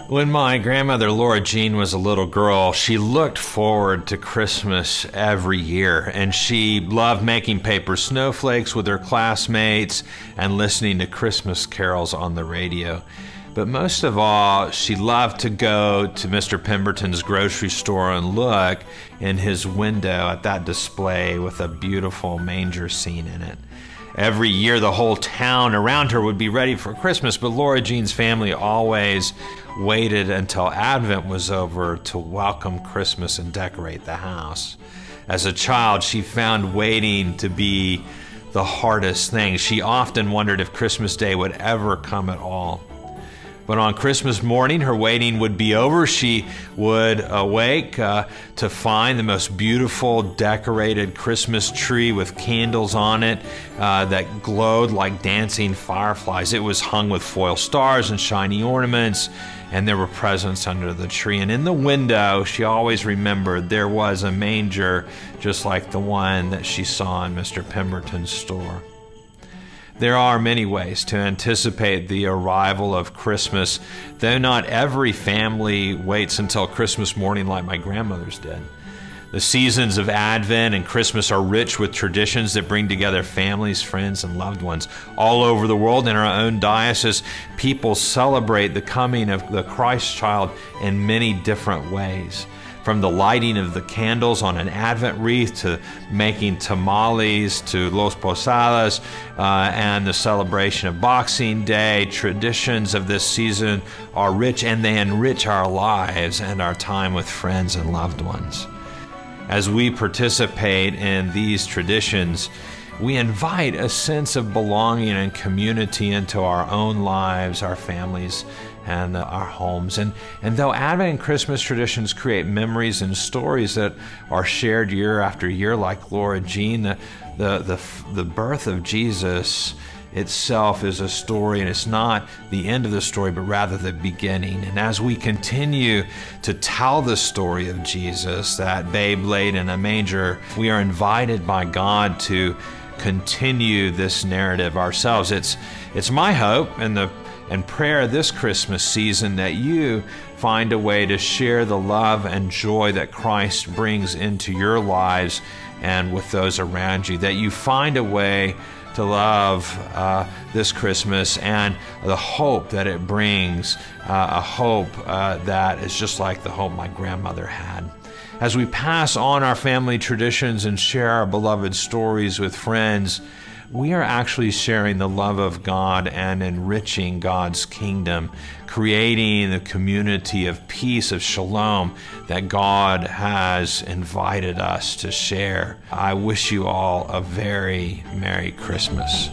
When my grandmother Laura Jean was a little girl, she looked forward to Christmas every year, and she loved making paper snowflakes with her classmates and listening to Christmas carols on the radio. But most of all, she loved to go to Mr. Pemberton's grocery store and look in his window at that display with a beautiful manger scene in it. Every year, the whole town around her would be ready for Christmas, but Laura Jean's family always waited until Advent was over to welcome Christmas and decorate the house. As a child, she found waiting to be the hardest thing. She often wondered if Christmas Day would ever come at all. But on Christmas morning, her waiting would be over. She would awake to find the most beautiful decorated Christmas tree with candles on it that glowed like dancing fireflies. It was hung with foil stars and shiny ornaments, and there were presents under the tree. And in the window, she always remembered there was a manger just like the one that she saw in Mr. Pemberton's store. There are many ways to anticipate the arrival of Christmas, though not every family waits until Christmas morning like my grandmother's did. The seasons of Advent and Christmas are rich with traditions that bring together families, friends, and loved ones. All over the world, in our own diocese, people celebrate the coming of the Christ child in many different ways. From the lighting of the candles on an Advent wreath to making tamales to Los Posadas and the celebration of Boxing Day, traditions of this season are rich and they enrich our lives and our time with friends and loved ones. As we participate in these traditions, we invite a sense of belonging and community into our own lives, our families, and our homes. And though Advent and Christmas traditions create memories and stories that are shared year after year, like Laura Jean, the birth of Jesus itself is a story, and it's not the end of the story, but rather the beginning. And as we continue to tell the story of Jesus, that babe laid in a manger, we are invited by God to continue this narrative ourselves. It's my hope and prayer this Christmas season that you find a way to share the love and joy that Christ brings into your lives and with those around you, that you find a way to love this Christmas and the hope that it brings, a hope that is just like the hope my grandmother had. As we pass on our family traditions and share our beloved stories with friends, we are actually sharing the love of God and enriching God's kingdom, creating the community of peace, of shalom that God has invited us to share. I wish you all a very Merry Christmas.